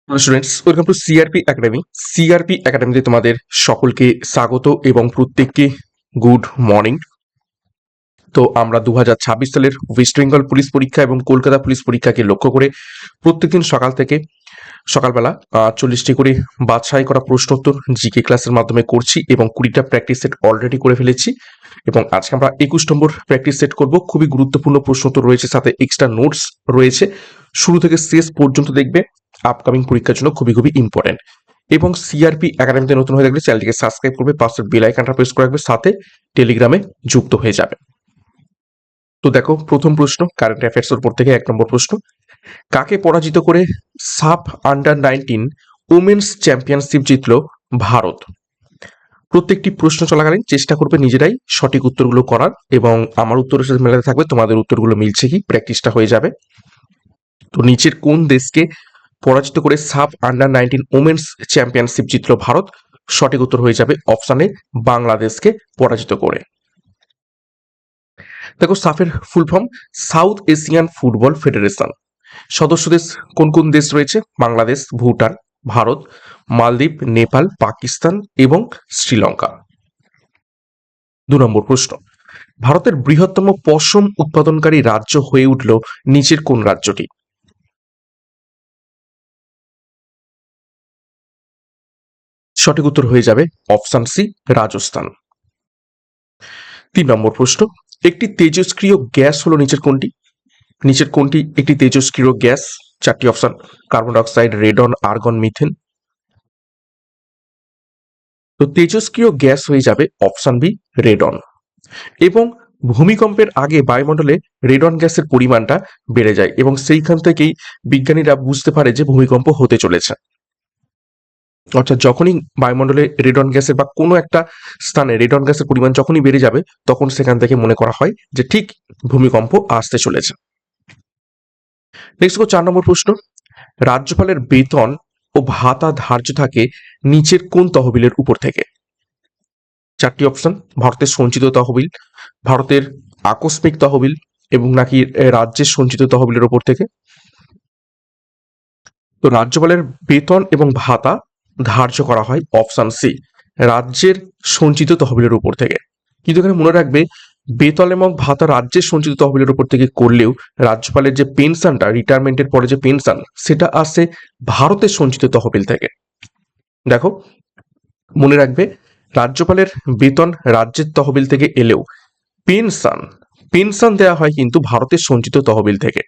Students, welcome to CRP academy. CRP একাডেমিতে তোমাদের সকলকে স্বাগত এবং প্রত্যেককে গুড মর্নিং। তো আমরা 2026 সালের ওয়েস্ট বেঙ্গল পুলিশ পরীক্ষা এবং কলকাতা পুলিশ পরীক্ষাকে লক্ষ্য করে প্রত্যেকদিন সকালবেলা 40টি করে বাছাই করা প্রশ্নোত্তর জিকে ক্লাসের মাধ্যমে করছি এবং 20টা প্র্যাকটিস সেট অলরেডি করে ফেলেছি এবং আজকে আমরা 21 নম্বর প্র্যাকটিস সেট করব। খুবই গুরুত্বপূর্ণ প্রশ্নোত্তর রয়েছে, সাথে এক্সট্রা নোটস রয়েছে। শুরু থেকে শেষ পর্যন্ত দেখবে, আপকামিং পরীক্ষার জন্য খুবই খুবই ইম্পর্টেন্ট। এবং সিআরপি একাডেমিতে নতুন হয়ে থাকলে চ্যানেলটিকে সাবস্ক্রাইব করবে, পাশের বেল আইকনটা প্রেস করে রাখবে, সাথে টেলিগ্রামে যুক্ত হয়ে যাবে। তো দেখো, প্রথম প্রশ্ন কারেন্ট অ্যাফেয়ার্সের উপর থেকে 1 নম্বর প্রশ্ন। কাকে পরাজিত করে সাফ আন্ডার-19 উমেন্স চ্যাম্পিয়নশিপ জিতল ভারত? প্রত্যেকটি প্রশ্ন চলাকালীন চেষ্টা করবে নিজেরাই সঠিক উত্তরগুলো করার, এবং আমার উত্তরের সাথে মেলাতে থাকবে তোমাদের উত্তরগুলো মিলছে কি, প্র্যাকটিসটা হয়ে যাবে। তো নিচের কোন দেশকে পরাজিত করে সাফ আন্ডার-19 উমেন্স চ্যাম্পিয়নশিপ জিতল ভারত? সঠিক উত্তর হয়ে যাবে অপশানে বাংলাদেশকে পরাজিত করে। দেখো, সাফের full form South Asian Football Federation. সদস্য দেশ কোন কোন দেশ রয়েছে? বাংলাদেশ, ভুটান, ভারত, মালদ্বীপ, নেপাল, পাকিস্তান এবং শ্রীলঙ্কা। 2 নম্বর প্রশ্ন, ভারতের বৃহত্তম পশম উৎপাদনকারী রাজ্য হয়ে উঠল নিচের কোন রাজ্যটি? সঠিক উত্তর হয়ে যাবে অপশন সি, রাজস্থান। 3 নম্বর প্রশ্ন, একটি তেজস্ক্রিয় গ্যাস হলো নিচের কোনটি একটি তেজস্ক্রিয় গ্যাস? 4টি option: carbon dioxide, radon, argon, methane. তো তেজস্ক্রিয় গ্যাস হয়ে যাবে অপশন বি, রেডন। এবং ভূমিকম্পের আগে বায়ুমণ্ডলে রেডন গ্যাসের পরিমাণটা বেড়ে যায় এবং সেইখান থেকেই বিজ্ঞানীরা বুঝতে পারে যে ভূমিকম্প হতে চলেছে। অর্থাৎ যখনই বায়ুমণ্ডলে রেডন গ্যাসের বা কোনো একটা স্থানে রেডন গ্যাসের পরিমাণ যখনই বেড়ে যাবে, তখন সেখান থেকে মনে করা হয় যে ঠিক ভূমিকম্প আসতে চলেছে। নেক্সট 4 নম্বর প্রশ্ন, রাজ্যপালের বেতন ও ভাতা ধার্য থাকে নিচের কোন তহবিলের উপর থেকে? 4টি অপশন: ভারতের সঞ্চিত তহবিল, ভারতের আকস্মিক তহবিল, এবং নাকি রাজ্যের সঞ্চিত তহবিলের উপর থেকে। তো রাজ্যপালের বেতন এবং ভাতা ধার্য করা হয় অপশন সি, রাজ্যের সঞ্চিত তহবিলের উপর থেকে। কিন্তু এখানে মনে রাখবে, বেতন এবং ভাতা রাজ্যের সঞ্চিত তহবিলের উপর থেকে করলেও রাজ্যপালের যে পেনশনটা, রিটায়ারমেন্টের পরে যে পেনশন, সেটা আসে ভারতের সঞ্চিত তহবিল থেকে। দেখো, মনে রাখবে, রাজ্যপালের বেতন রাজ্যের তহবিল থেকে এলেও পেনশন দেওয়া হয় কিন্তু ভারতের সঞ্চিত তহবিল থেকে।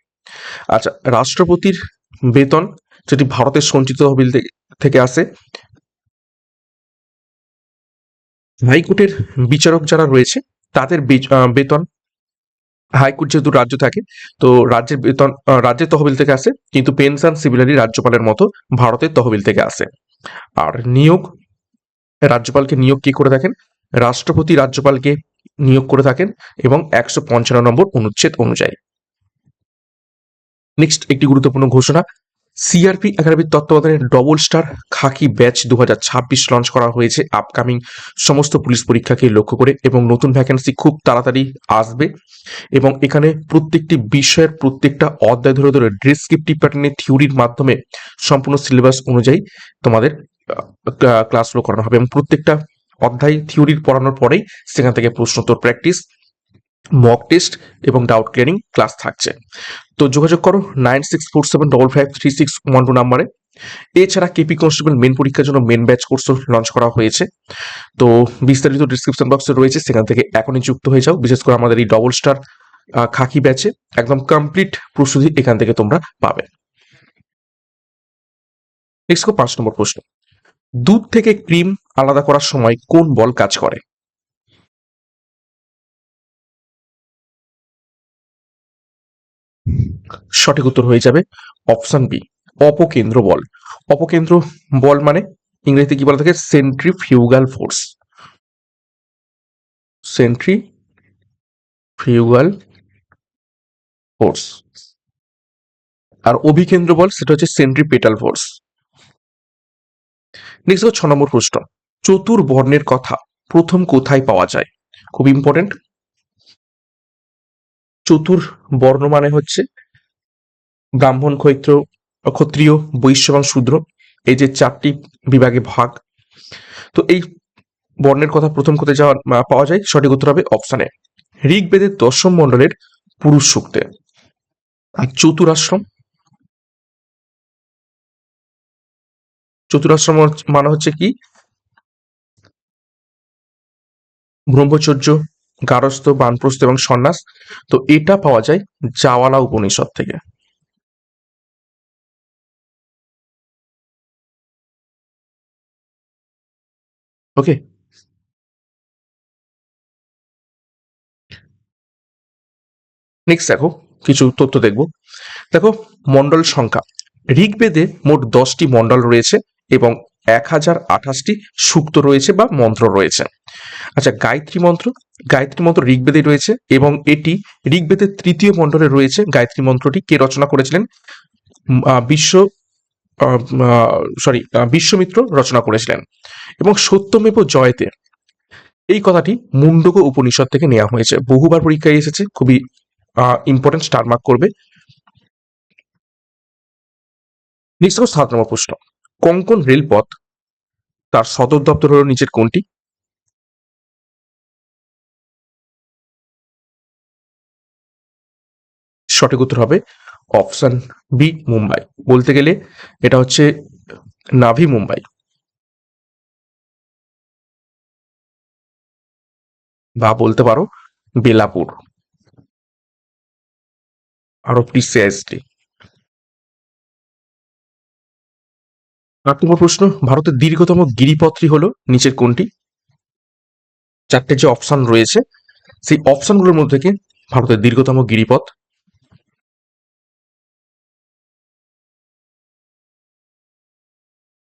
আচ্ছা, রাষ্ট্রপতির বেতন যদি ভারতের সঞ্চিত তহবিল থেকে আসে, হাইকোর্টের বিচারক যারা রয়েছে তাদের বেতন, হাইকোর্ট যেহেতু রাজ্য থাকে, তো রাজ্যের বেতন রাজ্যের তহবিল থেকে আসে, কিন্তু পেনশন সিমিলারলি রাজ্যপালের মতো ভারতের তহবিল থেকে আসে। আর নিয়োগ, রাজ্যপালকে নিয়োগ কি করে থাকেন? রাষ্ট্রপতি রাজ্যপালকে নিয়োগ করে থাকেন এবং 155 নম্বর অনুচ্ছেদ অনুযায়ী। নেক্সট একটি গুরুত্বপূর্ণ ঘোষণা, সিআরপি একাডেমির তত্ত্বাবধানে ডবল স্টার খাকি ব্যাচ 2026 লঞ্চ করা হয়েছে আপকামিং সমস্ত পুলিশ পরীক্ষাকে লক্ষ্য করে, এবং নতুন ভ্যাকেন্সি খুব তাড়াতাড়ি আসবে। এবং এখানে প্রত্যেকটি বিষয়ের প্রত্যেকটা অধ্যায় ধরে ধরে ডেসক্রিপটিভ প্যাটার্নের থিওরির মাধ্যমে সম্পূর্ণ সিলেবাস অনুযায়ী তোমাদের ক্লাসগুলো করানো হবে, এবং প্রত্যেকটা অধ্যায় থিওরির পড়ানোর পরেই সেখান থেকে প্রশ্নোত্তর প্র্যাকটিস, মক টেস্ট এবং ডাউট ক্লিয়ারিং ক্লাস থাকছে। তো যোগাযোগ করো 9647553612 নাম্বারে। এছাড়া কেপি কনস্টেবল মেন পরীক্ষার জন্য মেন ব্যাচ কোর্স লঞ্চ করা হয়েছে, তো বিস্তারিত ডিসক্রিপশন বক্সে রয়েছে, সেখান থেকে এখনই যুক্ত হয়ে যাও। বিশেষ করে আমাদের এই ডবল স্টার খাকি ব্যাচে একদম কমপ্লিট প্রস্তুতি এখান থেকে তোমরা পাবে। নেক্সট 5 নম্বর প্রশ্ন, দুধ থেকে ক্রিম আলাদা করার সময় কোন বল কাজ করে? সঠিক উত্তর হয়ে যাবে অপশন বি, অপকেন্দ্র বল। অপকেন্দ্র বল মানে ইংরেজিতে কি বলা থাকে? Centrifugal force. Centrifugal force. আর অভিকেন্দ্র বল সেটা হচ্ছে সেন্ট্রিপেটাল ফোর্স। নেক্সট 6 নম্বর প্রশ্ন, চতুর্বর্ণের কথা প্রথম কোথায় পাওয়া যায়? খুব ইম্পর্টেন্ট। চতুর্বর্ণ মানে হচ্ছে ব্রাহ্মণ, ক্ষত্রিয়, ক্ষত্রিয়, বৈশ্য এবং শূদ্র, এই যে 4টি বিভাগে ভাগ। তো এই বর্ণের কথা প্রথম কোথায় পাওয়া যায়? সঠিক উত্তর হবে অপশন এ, ঋগ্বেদের 10ম মণ্ডলের পুরুষ সূক্তে। আর চতুরাশ্রম, চতুরাশ্রম মানে হচ্ছে কি? ব্রহ্মচর্য, গারস্থ, বানপ্রস্থ এবং সন্ন্যাস। তো এটা পাওয়া যায় জাওয়ালা উপনিষদ থেকে। ওকে, নেক্সট দেখো কিছু তথ্য দেখব। দেখো, মণ্ডল সংখ্যা, ঋগ্বেদে মোট 10টি মণ্ডল রয়েছে এবং 1028টি সূক্ত রয়েছে বা মন্ত্র রয়েছে। আচ্ছা, গায়ত্রী মন্ত্র, গায়ত্রী মন্ত্র ঋগ্বেদে রয়েছে এবং এটি ঋগ্বেদের 3য় মণ্ডলে রয়েছে। গায়ত্রী মন্ত্রটি কে রচনা করেছিলেন? বিশ্ব বিশ্বমিত্র রচনা করেছিলেন। এবং সত্যমেব জয়তে, এই কথাটি মুন্ডক উপনিষদ থেকে নেওয়া হয়েছে। বহুবার পরীক্ষায় এসেছে, খুবই ইম্পর্টেন্ট, স্টার মার্ক করবে। নেক্সট দেখো 7 নম্বর প্রশ্ন, কোঙ্কণ রেলপথ তার সদর দপ্তর হলো নিচের কোনটি? সঠিক উত্তর হবে অপশন বি, মুম্বাই। বলতে গেলে এটা হচ্ছে নাভি মুম্বাই, বা বলতে পারো বেলাপুর, আরো প্রিসাইজলি। 8 নম্বর প্রশ্ন, ভারতের দীর্ঘতম গিরিপথটি হলো নিচের কোনটি? 4টে যে অপশন রয়েছে, সেই অপশনগুলোর মধ্যে থেকে ভারতের দীর্ঘতম গিরিপথ।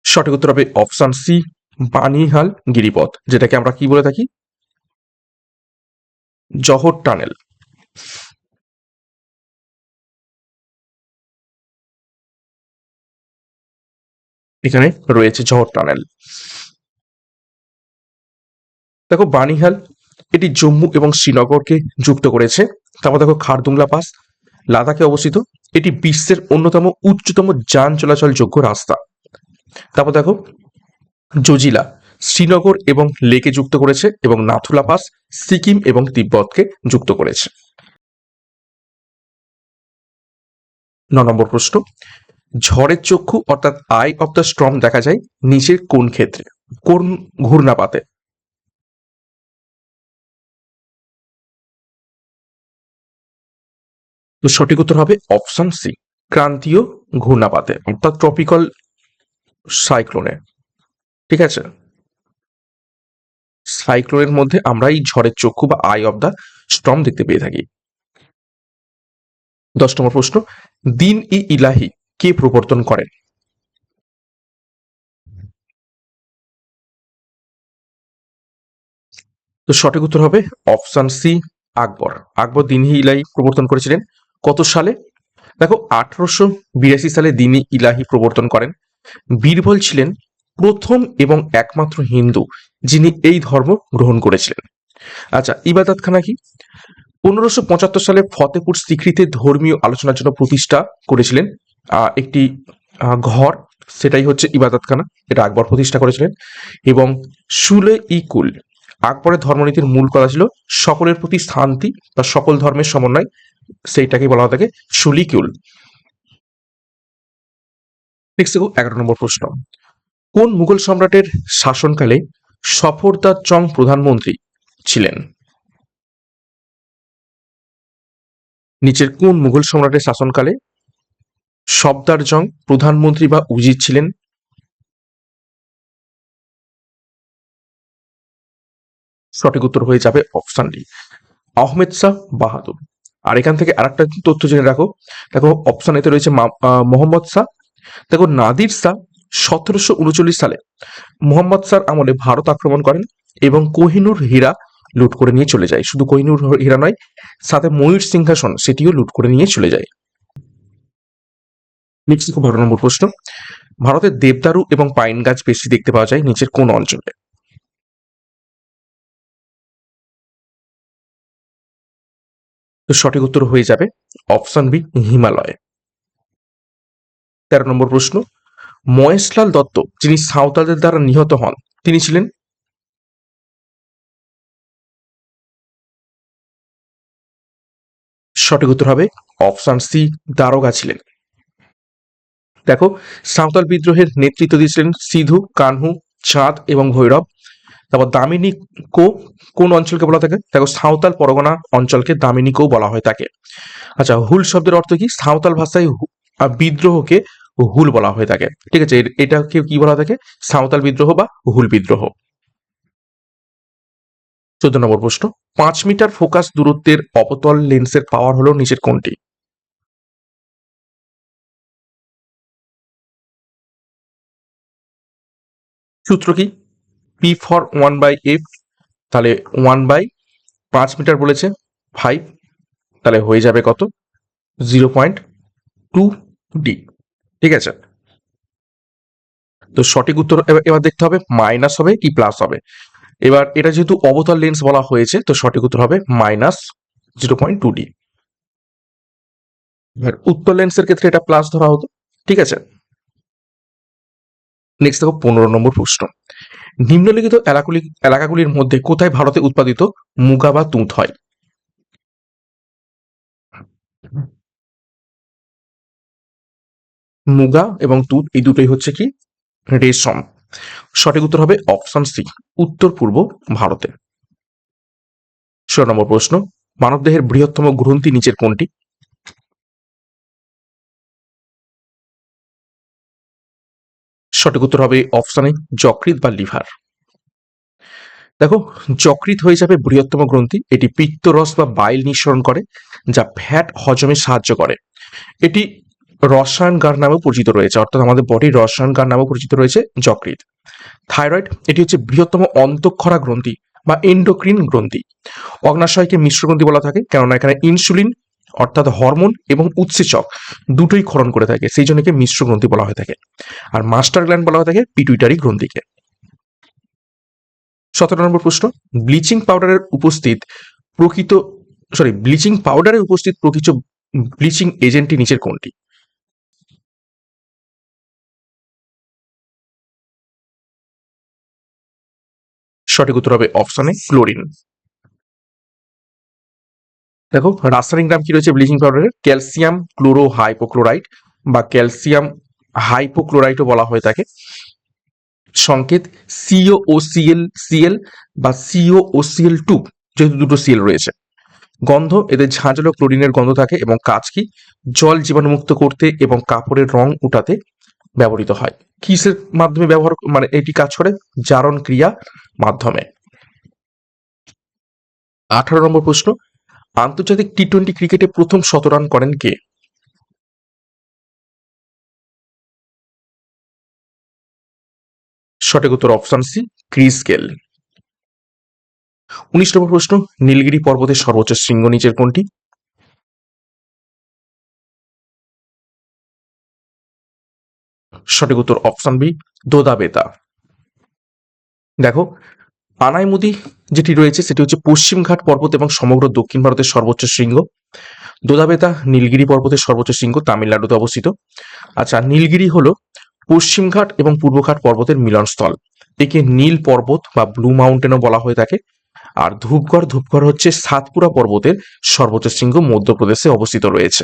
সঠিক উত্তর হবে অপশন সি, বানিহাল গিরিপথ, যেটাকে আমরা কি বলে থাকি? জহর টানেল। এখানে রয়েছে জহর টানেল। দেখো, বানিহাল এটি জম্মু এবং শ্রীনগরকে যুক্ত করেছে। তারপর দেখো খারদুংলা পাস, লাদাখে অবস্থিত। এটি বিশ্বের অন্যতম উচ্চতম যান চলাচল যোগ্য রাস্তা। তারপর দেখো জজিলা শ্রীনগর এবং লেকে যুক্ত করেছে, এবং নাথুলা পাস সিকিম এবং তিব্বতকে যুক্ত করেছে। 9 নম্বর প্রশ্ন, ঝড়ের চক্ষু অর্থাৎ আই অফ দ্য স্টর্ম দেখা যায় নিচের কোন ক্ষেত্রে, কোন ঘূর্ণাপাতে? তো সঠিক উত্তর হবে অপশন সি, ক্রান্তীয় ঘূর্ণাপাতে, অর্থাৎ ট্রপিক্যাল সাইক্লোনে। ঠিক আছে, সাইক্লোনের মধ্যে আমরা এই ঝড়ের চক্ষু বা আই অফ দ্য স্টর্ম দেখতে পেয়ে থাকি। 10 নম্বর প্রশ্ন, দিন ই ইলাহি কে প্রবর্তন করেন? তো সঠিক উত্তর হবে অপশন সি, আকবর। আকবর দিন ই ইলাহি প্রবর্তন করেছিলেন কত সালে? দেখো, 1882 সালে দিন ই ইলাহি প্রবর্তন করেন। বীরবল ছিলেন প্রথম এবং একমাত্র হিন্দু যিনি এই ধর্ম গ্রহণ করেছিলেন। আচ্ছা, ইবাদতখানা কি? 1575 সালে ফতেপুর সিক্রিতে ধর্মীয় আলোচনার জন্য প্রতিষ্ঠা করেছিলেন একটি ঘর, সেটাই হচ্ছে ইবাদতখানা। এটা আকবর প্রতিষ্ঠা করেছিলেন। এবং সুলে ই কুল, আকবরের ধর্মনীতির মূল কথা ছিল সকলের প্রতি শান্তি বা সকল ধর্মের সমন্বয়, সেইটাকে বলা হয়ে থাকে সুলিকুল। নেক্সট 11 নম্বর প্রশ্ন, কোন মুঘল সম্রাটের শাসনকালে সফরদার চং প্রধানমন্ত্রী ছিলেন? নিচের কোন মুঘল সম্রাটের শাসনকালে সফদার জং প্রধানমন্ত্রী বা উজির ছিলেন? সঠিক উত্তর হয়ে যাবে অপশন ডি, আহমেদ শাহ বাহাদুর। আর এখান থেকে আরেকটা তথ্য জেনে রাখো। দেখো, অপশন এতে রয়েছে মোহাম্মদ শাহ। দেখো, নাদির শাহ 1739 সালে মোহাম্মদ শাহর আমলে ভারত আক্রমণ করেন এবং কোহিনূর হীরা লুট করে নিয়ে চলে যায়। শুধু কোহিনূর হীরা নয়, সাথে ময়ূর সিংহাসন সেটিও লুট করে নিয়ে চলে যায়। নেক্সট 12 নম্বর প্রশ্ন, ভারতের দেবদারু এবং পাইন গাছ বেশি দেখতে পাওয়া যায় নিচের কোন অঞ্চলে? তো সঠিক উত্তর হয়ে যাবে অপশন বি, হিমালয়। 13 নম্বর প্রশ্ন, মহেশলাল দত্ত যিনি সাঁওতালদের দ্বারা নিহত হন তিনি ছিলেন? সঠিক উত্তর হবে অপশন সি, দারোগা ছিলেন। দেখো, সাঁওতাল বিদ্রোহের নেতৃত্ব দিয়েছিলেন সিধু, কানহু, চাঁদ এবং ভৈরব। তারপর দামিনী কো কোন অঞ্চলকে বলা থাকে? দেখো, সাঁওতাল পরগনা অঞ্চলকে দামিনী কো বলা হয় থাকে। আচ্ছা, হুল শব্দের অর্থ কি? সাঁওতাল ভাষায় বিদ্রোহকে হুল বলা হয়ে থাকে। ঠিক আছে, এটাকে কি বলা থাকে? সাঁওতাল বিদ্রোহ বা হুল বিদ্রোহ। 14 নম্বর প্রশ্ন, 5 মিটার ফোকাস দূরত্বের অবতল লেন্সের পাওয়ার হলো নিচের কোনটি? সূত্র কি? পি ফর 1/f, তাহলে 1/5 মিটার বলেছে 5, তাহলে হয়ে যাবে কত? 0.2 ডি। ঠিক আছে, তো সঠিক উত্তর এবার দেখতে হবে মাইনাস হবে কি প্লাস হবে। এবার এটা যেহেতু অবতল লেন্স বলা হয়েছে, তো সঠিক উত্তর হবে -0.2 ডি। এবার উত্তল লেন্সের ক্ষেত্রে এটা প্লাস ধরা হতো। ঠিক আছে, নেক্সট দেখো 15 নম্বর প্রশ্ন, নিম্নলিখিত এলাকাগুলির মধ্যে কোথায় ভারতে উৎপাদিত মুগা বা তুঁত হয়? মুগা এবং তুঁত এই দুটোই হচ্ছে কি রেশম। সঠিক উত্তর হবে অপশন সি, উত্তর পূর্ব ভারতে। 16 নম্বর প্রশ্ন, মানবদেহের বৃহত্তম গ্রন্থি নিচের কোনটি? সঠিক উত্তর হবে অপশন এ, যকৃৎ বা লিভার। দেখো, যকৃৎ হয়ে যাবে বৃহত্তম গ্রন্থি। এটি পিত্তরস বা বাইল নিঃসরণ করে, যা ফ্যাট হজমে সাহায্য করে। এটি রসায়নগার নামেও পরিচিত রয়েছে, অর্থাৎ আমাদের বডির রসায়নগার নামেও পরিচিত রয়েছে যকৃৎ। থাইরয়েড, এটি হচ্ছে বৃহত্তম অন্তঃক্ষরা গ্রন্থি বা এন্ডোক্রিন গ্রন্থি। অগ্নাশয়কে মিশ্র গ্রন্থি বলা থাকে, কেননা এখানে ইনসুলিন অর্থাৎ হরমোন এবং উৎসেচক দুটোই ক্ষরণ করে থাকে, সেই জন্য একে মিশ্র গ্রন্থি বলা হয়ে থাকে। আর মাস্টার গ্ল্যান্ড বলা হয়ে থাকে পিটুইটারি গ্রন্থিকে। 17 নম্বর প্রশ্ন, ব্লিচিং পাউডারের উপস্থিত প্রকৃত ব্লিচিং পাউডারে উপস্থিত প্রকৃত ব্লিচিং এজেন্টটি নিচের কোনটি? সঠিক উত্তর হবে অপশন এ, ক্লোরিন। দেখো, রাসায়নিক নাম কি রয়েছে ব্লিচিং পাউডারের? ক্যালসিয়াম ক্লোরো হাইপোক্লোরাইট বা ক্যালসিয়াম হাইপোক্লোরাইটও বলা হয়ে থাকে। সংকেত COCl বা COCl2, যেহেতু দুটো সিএল রয়েছে। গন্ধ, এদের ঝাঁঝালো ক্লোরিনের গন্ধ থাকে। এবং কাজ কি? জল জীবাণুমুক্ত করতে এবং কাপড়ের রং উঠাতে ব্যবহৃত হয়। কিসের মাধ্যমে ব্যবহার মানে এটি কাজ করে? জারণ ক্রিয়া মাধ্যমে। 18 নম্বর প্রশ্ন, আন্তর্জাতিক টি-20 ক্রিকেটে প্রথম শতরান করেন কে? সঠিক উত্তর অপশন সি, ক্রিস গেল। 19 নম্বর প্রশ্ন, নীলগিরি পর্বতের সর্বোচ্চ শৃঙ্গ নিচের কোনটি? সঠিক উত্তর অপশন বি, দোদা-বেতা। দেখো, আনাইমুদি যেটি রয়েছে সেটি হচ্ছে পশ্চিমঘাট পর্বত এবং সমগ্র দক্ষিণ ভারতের সর্বোচ্চ শৃঙ্গ। দোদাবেতা নীলগিরি পর্বতের সর্বোচ্চ শৃঙ্গ, তামিলনাড়ুতে অবস্থিত। আচ্ছা, নীলগিরি হলো পশ্চিমঘাট এবং পূর্বঘাট পর্বতের মিলনস্থল। একে নীল পর্বত বা ব্লু মাউন্টেনও বলা হয়ে থাকে। আর ধূপগড় হচ্ছে সাতপুরা পর্বতের সর্বোচ্চ শৃঙ্গ, মধ্যপ্রদেশে অবস্থিত রয়েছে।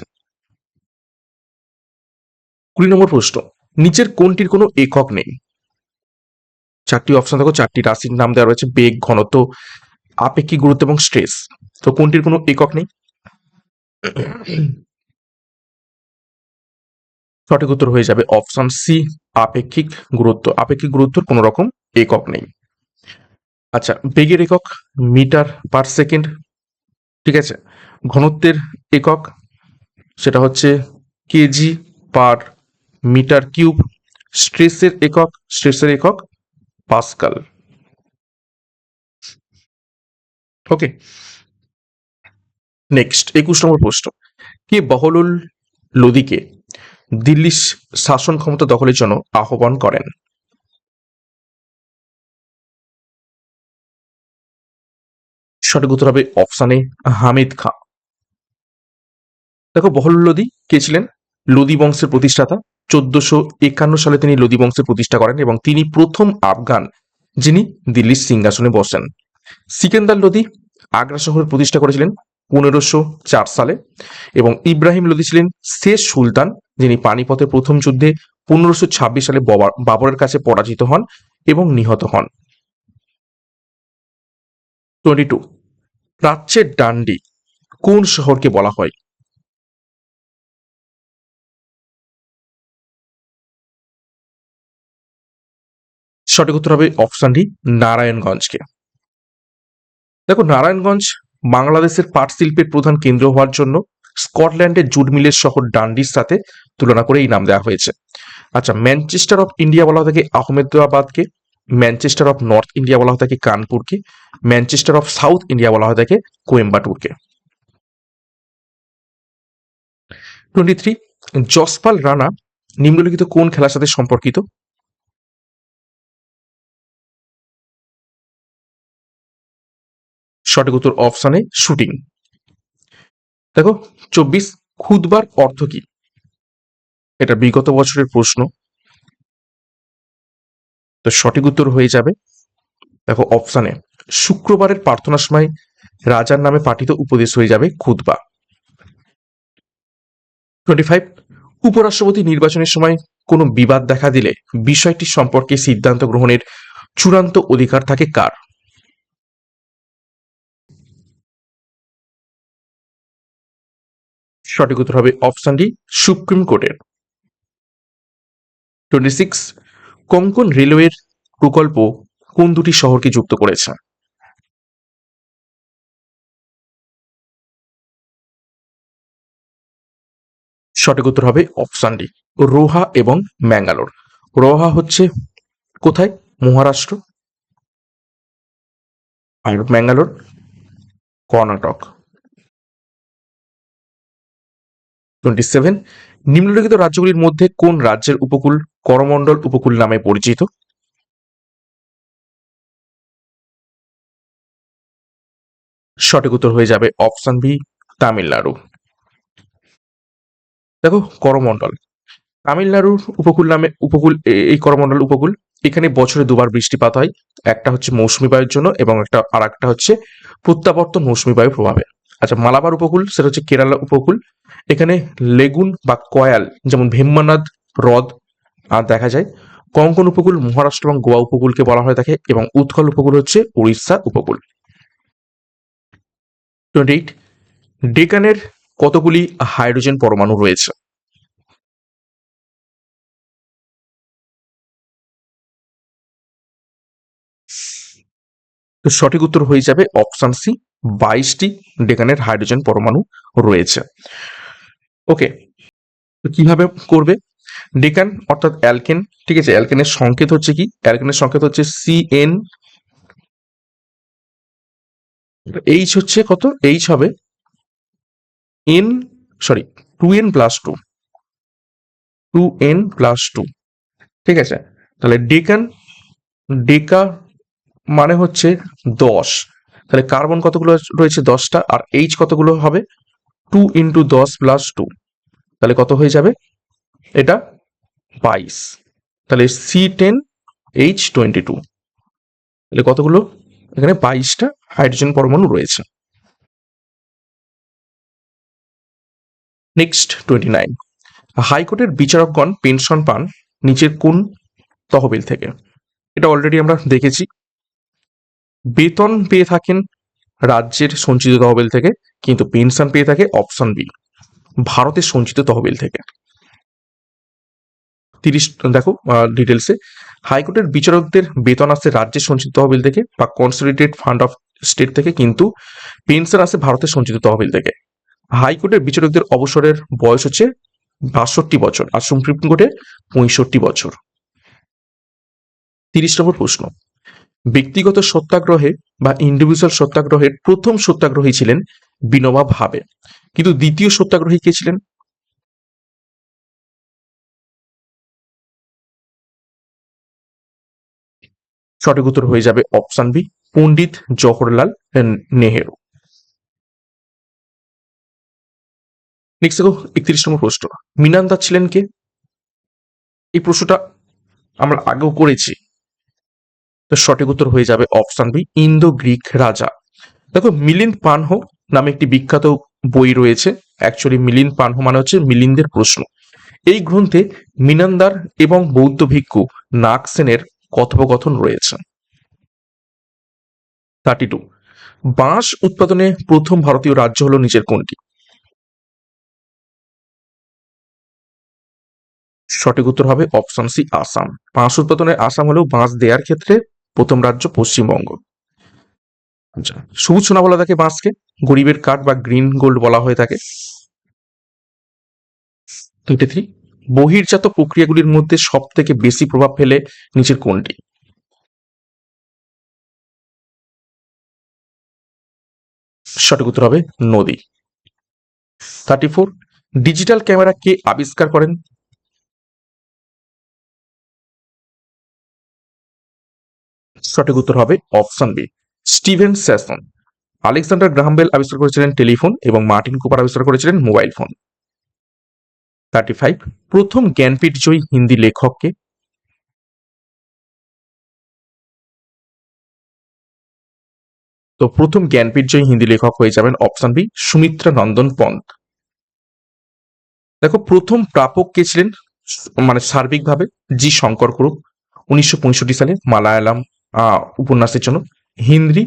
20 নম্বর প্রশ্ন, নিচের কোনটির কোনো একক নেই? চারটি অপশন দেখো, চারটি রাশির নাম দেওয়া রয়েছে: বেগ, ঘনত্ব, আপেক্ষিক গুরুত্ব এবং স্ট্রেস। তো কোনটির কোনো একক নেই? সঠিক উত্তর হয়ে যাবে অপশন সি, আপেক্ষিক গুরুত্ব। আপেক্ষিক গুরুত্বর কোনো রকম একক নেই। আচ্ছা, বেগের একক মিটার পার সেকেন্ড। ঠিক আছে, ঘনত্বের একক সেটা হচ্ছে কেজি পার মিটার কিউব। স্ট্রেসের একক পাস্কাল। ওকে, নেক্সট 21 নম্বর প্রশ্ন, কে বহলুল লোদিকে দিল্লির শাসন ক্ষমতা দখলের জন্য আহ্বান করেন? সঠিক উত্তর হবে অপশন এ, হামিদ খাঁ। দেখো, বহলুল লোদি কে ছিলেন? লোদি বংশের প্রতিষ্ঠাতা। 1451 সালে তিনি লোদি বংশের প্রতিষ্ঠা করেন এবং তিনি প্রথম আফগান যিনি দিল্লির সিংহাসনে বসেন। সিকান্দার লোদি আগ্রা শহর প্রতিষ্ঠা করেছিলেন 1504 সালে এবং ইব্রাহিম লোদি ছিলেন শেষ সুলতান যিনি পানিপথের প্রথম যুদ্ধে 1526 সালে বাবরের কাছে পরাজিত হন এবং নিহত হন। 22 প্রাচ্যের ডান্ডি কোন শহরকে বলা হয়? সঠিক উত্তর হবে অপশন ডি, নারায়ণগঞ্জকে। দেখো, নারায়ণগঞ্জ বাংলাদেশের পাট শিল্পের প্রধান কেন্দ্র হওয়ার জন্য স্কটল্যান্ডের জুট মিলের শহর ডান্ডির সাথে তুলনা করে এই নাম দেওয়া হয়েছে। আচ্ছা, ম্যানচেস্টার অফ ইন্ডিয়া বলা হয়ে থাকে আহমেদাবাদকে, ম্যানচেস্টার অফ নর্থ ইন্ডিয়া বলা হয়ে থাকে কানপুরকে, ম্যানচেস্টার অফ সাউথ ইন্ডিয়া বলা হয়ে থাকে কোয়েম্বাটুরকে। 23 যশপাল রাণা নিম্নলিখিত কোন খেলার সাথে সম্পর্কিত? সঠিক উত্তর অপশনে শুটিং। দেখো, 24 খুতবার অর্থ কি? এটা বিগত বছরের প্রশ্ন, তো সঠিক উত্তর হয়ে যাবে দেখো অপশানে শুক্রবারের প্রার্থনার সময় রাজার নামে পাঠিত উপদেশ হয়ে যাবে খুতবা। 25 উপরাষ্ট্রপতি নির্বাচনের সময় কোনো বিবাদ দেখা দিলে বিষয়টি সম্পর্কে সিদ্ধান্ত গ্রহণের চূড়ান্ত অধিকার থাকে কার? সঠিক উত্তর হবে অপশন ডি, সুপ্রিম কোর্টের। 26 কোঙ্কণ রেলওয়ের প্রকল্প কোন দুটি শহরকে যুক্ত করেছে? সঠিক উত্তর হবে অপশন ডি, রোহা এবং ম্যাঙ্গালোর। রোহা হচ্ছে কোথায়? মহারাষ্ট্র, আর ম্যাঙ্গালোর কর্ণাটক। 27 নিম্নলিখিত রাজ্যগুলির মধ্যে কোন রাজ্যের উপকূল করমণ্ডল উপকূল নামে পরিচিত? সঠিক উত্তর হয়ে যাবে অপশন বি, তামিলনাড়ু। দেখো, করমণ্ডল তামিলনাড়ুর উপকূল নামে এই করমণ্ডল উপকূল, এখানে বছরে দুবার বৃষ্টিপাত হয়, একটা হচ্ছে মৌসুমী বায়ুর জন্য এবং আর একটা হচ্ছে প্রত্যাবর্তন মৌসুমী বায়ুর প্রভাবে। আচ্ছা, মালাবার উপকূল সেটা হচ্ছে কেরালা উপকূল, এখানে লেগুন বা কয়াল যেমন ভেম্বানাদ হ্রদ আর দেখা যায়। কোঙ্কণ উপকূল মহারাষ্ট্র এবং গোয়া উপকূলকে বলা হয়ে থাকে এবং উৎকল উপকূল হচ্ছে উড়িষ্যা উপকূল। 28 ডেকানের কতগুলি হাইড্রোজেন পরমাণু রয়েছে? তো সঠিক উত্তর হয়ে যাবে অপশন সি, 22টি ডেকানের হাইড্রোজেন পরমাণু রয়েছে। ওকে, তো কিভাবে করবে? ডেকান অর্থাৎ অ্যালকেন, ঠিক আছে, অ্যালকেনের সংকেত হচ্ছে কি? অ্যালকেনের সংকেত হচ্ছে CN, এইচ হচ্ছে কত? এইচ হবে এন, সরি 2n+2, 2n+2, ঠিক আছে। তাহলে ডেকা মানে হচ্ছে 10, তাহলে কার্বন কতগুলো রয়েছে? 10টা, আর এইচ কতগুলো হবে? 2 × 10 + 2, তাহলে কত হয়ে যাবে? এটা 22, তাহলে C10H22, তাহলে কতগুলো? এখানে 22টা হাইড্রোজেন পরমাণু রয়েছে। নেক্সট 29 হাইকোর্টের বিচারকগণ পেনশন পান নিচের কোন তহবিল থেকে? এটা অলরেডি আমরা দেখেছি, বেতন পেয়ে থাকেন রাজ্যের সঞ্চিত তহবিল থেকে, কিন্তু পেনশন পেয়ে থাকে অপশন বি, ভারতের সঞ্চিত তহবিল থেকে। 30 দেখো ডিটেলসে, হাইকোর্টের বিচারকদের বেতন আসে রাজ্যের সঞ্চিত তহবিল থেকে বা কনসলিডেটেড ফান্ড অফ স্টেট থেকে, কিন্তু পেনশন আসে ভারতের সঞ্চিত তহবিল থেকে। হাইকোর্টের বিচারকদের অবসরের বয়স হচ্ছে 62 বছর আর সুপ্রিম কোর্টে 65 বছর। 30 নম্বর প্রশ্ন, ব্যক্তিগত সত্যাগ্রহে বা ইন্ডিভিজুয়াল সত্যাগ্রহের প্রথম সত্যাগ্রহী ছিলেন বিনোবা ভাবে, কিন্তু দ্বিতীয় সত্যাগ্রহী কে ছিলেন? সঠিক উত্তর হয়ে যাবে option B, Pandit Jawaharlal Nehru. Next দেখো 31 নম্বর প্রশ্ন, মিনান্দার ছিলেন কে? এই প্রশ্নটা আমরা আগেও করেছি। তো সঠিক উত্তর হয়ে যাবে অপশন বি, ইন্দো গ্রিক রাজা। দেখো, মিলিন্দ পানহো নামে একটি বিখ্যাত বই রয়েছে। অ্যাকচুয়ালি মিলিন্দ পানহো মানে হচ্ছে মিলিন্দের প্রশ্ন। এই গ্রন্থে মিনান্দার এবং বৌদ্ধ ভিক্ষু নাগসেনের কথোপকথন রয়েছে। 32, বাঁশ উৎপাদনে প্রথম ভারতীয় রাজ্য হলো নিচের কোনটি? সঠিক উত্তর হবে অপশন সি, আসাম। বাঁশ উৎপাদনে আসাম হলেও বাঁশ দেওয়ার ক্ষেত্রে প্রথম রাজ্য পশ্চিমবঙ্গ। আচ্ছা, সবুজ সোনা বলা থাকে বাঁশকে, গরিবের কাঠ বা গ্রিন গোল্ড বলা হয়ে থাকে। 23, বহির্জাত প্রক্রিয়াগুলির মধ্যে সব থেকে বেশি প্রভাব ফেলে নিচের কোনটি? সঠিক উত্তর হবে নদী। 34, ডিজিটাল ক্যামেরা কে আবিষ্কার করেন? সঠিক উত্তর হবে option B, Steven Sasson. Alexander Graham Bell আবিষ্কার করেছিলেন টেলিফোন এবং মার্টিন কুপার আবিষ্কার করেছিলেন মোবাইল ফোন। 35, প্রথম জ্ঞানপীঠ জয়ী হিন্দি লেখককে? তো প্রথম জ্ঞানপীঠ জয়ী হিন্দি লেখক হয়ে যাবেন অপশন বি, সুমিত্রা নন্দন পন্ত। দেখো, প্রথম প্রাপক কে ছিলেন মানে সার্বিকভাবে? জি শঙ্কর কুরুপ, 1965 সালে মালায়ালাম উপন্যাসের জন্য। হিন্দি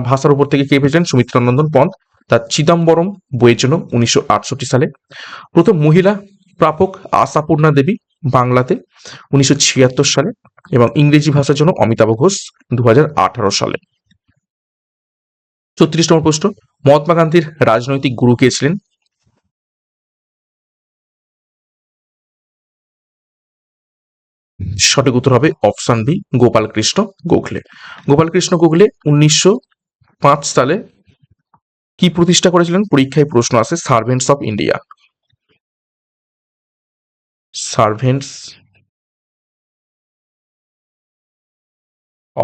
ভাষার উপর থেকে কে পেয়েছেন? সুমিত্রা নন্দন পন্ত, তার চিদম্বরম বইয়ের জন্য 1968 সালে। প্রথম মহিলা প্রাপক আশাপূর্ণা দেবী, বাংলাতে 1976 সালে, এবং ইংরেজি ভাষার জন্য অমিতাভ ঘোষ 2018 সালে। 34 প্রশ্ন, মহাত্মা গান্ধীর রাজনৈতিক গুরু কে ছিলেন? সঠিক উত্তর হবে অপশন বি, গোপাল কৃষ্ণ গোখলে। গোপাল কৃষ্ণ গোখলে 1905 সালে কি প্রতিষ্ঠা করেছিলেন? পরীক্ষায় প্রশ্ন আসে, servants of India. Servants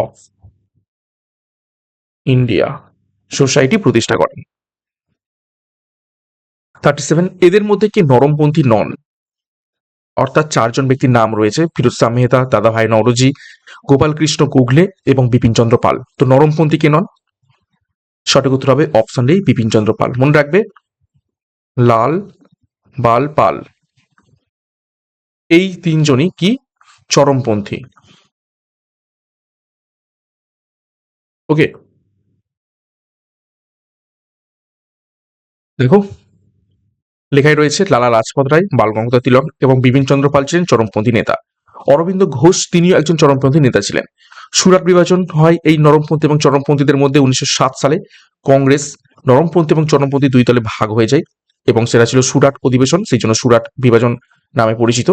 of India society প্রতিষ্ঠা করেন। 37, এদের মধ্যে কে নরমপন্থী নন? অর্থাৎ চারজন ব্যক্তির নাম রয়েছে, ফিরোজ শাহ মেহতা, দাদাভাই নওরোজি, গোপাল কৃষ্ণ গোখলে এবং বিপিন চন্দ্র পাল। তো নরমপন্থী কে নন? সঠিক উত্তর হবে অপশন ডি, বিপিন চন্দ্র পাল। মনে রাখবে, লাল, বাল, পাল, এই তিনজনই কি চরমপন্থী। ওকে, দেখো লেখায় রয়েছে লালা লাজপত রায়, বাল গঙ্গাধর তিলক এবং বিপিন চন্দ্র পাল ছিলেন চরমপন্থী নেতা। অরবিন্দ ঘোষ তিনিও একজন চরমপন্থী নেতা ছিলেন। সুরাট বিভাজন হয় এই নরমপন্থী এবং চরমপন্থীদের মধ্যে 1907 সালে। কংগ্রেস নরমপন্থী এবং চরমপন্থী দুই দলে ভাগ হয়ে যায় এবং সেটা ছিল সুরাট অধিবেশন, সেই জন্য সুরাট বিভাজন নামে পরিচিত।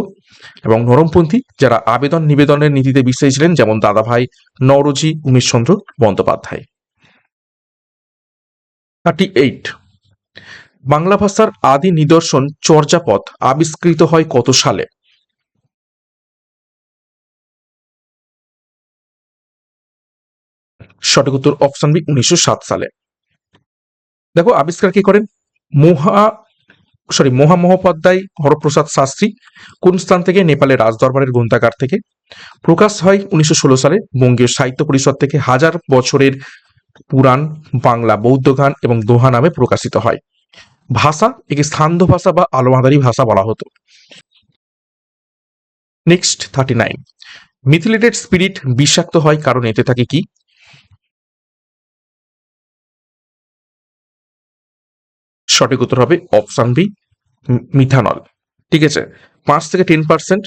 এবং নরমপন্থী যারা আবেদন নিবেদনের নীতিতে বিশ্বাসী ছিলেন, যেমন দাদাভাই নওরোজি, উমেশচন্দ্র বন্দ্যোপাধ্যায়। 38, বাংলা ভাষার আদি নিদর্শন চর্যাপদ আবিষ্কৃত হয় কত সালে? সঠিক উত্তর অপশন বি, 1907 সালে। দেখো, আবিষ্কার কি করেন? মহামহোপাধ্যায় হরপ্রসাদ শাস্ত্রী। কোন স্থান থেকে? নেপালের রাজদরবারের গ্রন্থাগার থেকে। প্রকাশ হয় 1916 সালে বঙ্গীয় সাহিত্য পরিষদ থেকে। হাজার বছরের পুরাণ বাংলা বৌদ্ধ গান এবং দোহা নামে প্রকাশিত হয়। ভাষা, একে স্থানীয় ভাষা বা আলোমাদারি ভাষা বলা হতো। নেক্সট 39, মিথিলেটেড স্পিরিট বিষাক্ত হয় কারণ এতে থাকে কি? সঠিক উত্তর হবে অপশন বি, মিথানল। ঠিক আছে, 5 থেকে 10%,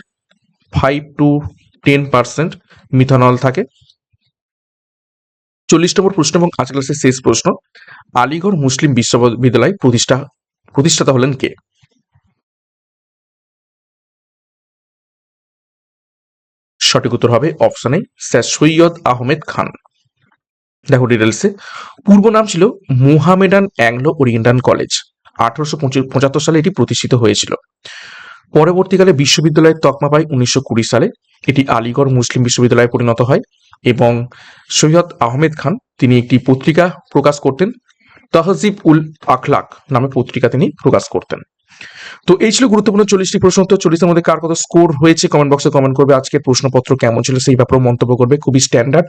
5 to 10% মিথানল থাকে। 40 নম্বর প্রশ্ন এবং আজ ক্লাসের শেষ প্রশ্ন, আলিগড় মুসলিম বিশ্ববিদ্যালয় প্রতিষ্ঠাতা হলেন কে? সঠিক উত্তর হবে option A, sir Syed Ahmed Khan. দেখো ডিটেলসে, পূর্ব নাম ছিল মোহামেডান অ্যাংলো ওরিয়েন্টাল কলেজ। 1875 সালে এটি প্রতিষ্ঠিত হয়েছিল। পরবর্তীকালে বিশ্ববিদ্যালয়ের তকমা পায় 1920 সালে। এটি আলিগড় মুসলিম বিশ্ববিদ্যালয়ে পরিণত হয় এবং সৈয়দ আহমেদ খান তিনি একটি পত্রিকা প্রকাশ করতেন, তহজিব উল আখলাক নামে পত্রিকা তিনি প্রকাশ করতেন। তো এই ছিল গুরুত্বপূর্ণ 40টি প্রশ্ন উত্তর। 40-এর মধ্যে কার কত স্কোর হয়েছে কমেন্ট বক্সে কমেন্ট করবে। আজকের প্রশ্নপত্র কেমন ছিল সেই ব্যাপারেও মন্তব্য করবে। খুবই স্ট্যান্ডার্ড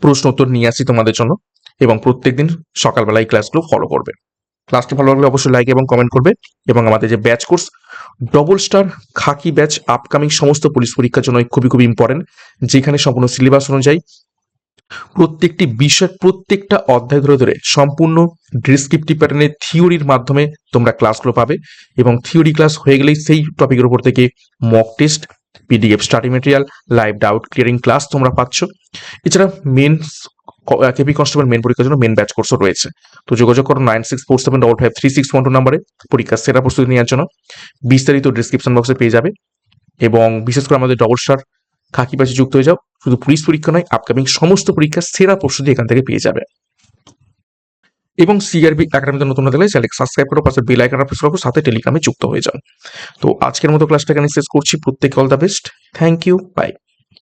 প্রশ্ন উত্তর নিয়ে আসি তোমাদের জন্য, এবং প্রত্যেকদিন সকালবেলা এই ক্লাসগুলো ফলো করবে। ক্লাসটি ভালো লাগলে অবশ্যই লাইক এবং কমেন্ট করবে। এবং আমাদের যে ব্যাচ কোর্স ডবল স্টার খাকি ব্যাচ আপকামিং সমস্ত পুলিশ পরীক্ষার জন্য খুবই খুবই ইম্পর্টেন্ট, যেখানে সম্পূর্ণ সিলেবাস অনুযায়ী প্রত্যেকটি বিষয় প্রত্যেকটা অধ্যায় ধরে ধরে সম্পূর্ণ ডেসক্রিপটিভ প্যাটার্নের থিওরির মাধ্যমে তোমরা ক্লাসগুলো পাবে, এবং থিওরি ক্লাস হয়ে গেলেই সেই টপিকের উপর থেকে mock test, PDF study material, live doubt clearing class তোমরা পাচ্ছ। এছাড়া মেন কেপি কনস্টেবল মেন পরীক্ষার জন্য মেন ব্যাচ কোর্সও রয়েছে। তো যোগাযোগ করো 9647553612 নম্বরে পরীক্ষার সেরা প্রস্তুতি নেওয়ার জন্য। বিস্তারিত ডিসক্রিপশন বক্সে পেয়ে যাবে, এবং বিশেষ করে আমাদের ডবল স্টার খাকি ব্যাচে যুক্ত হয়ে যাও। শুধু পুলিশ পরীক্ষা নয়, আপকামিং সমস্ত পরীক্ষার সেরা প্রস্তুতি এখান থেকে পেয়ে যাবে। এবং সিআরপি একাডেমিতে নতুন হলে চ্যানেলকে সাবস্ক্রাইব করো, পাশে বেল আইকনটা প্রেস করো, সাথে টেলিগ্রামে যুক্ত হয়ে যাও। তো আজকের মতো ক্লাসটা এখানে শেষ করছি। প্রত্যেকে all the best. Thank you, by.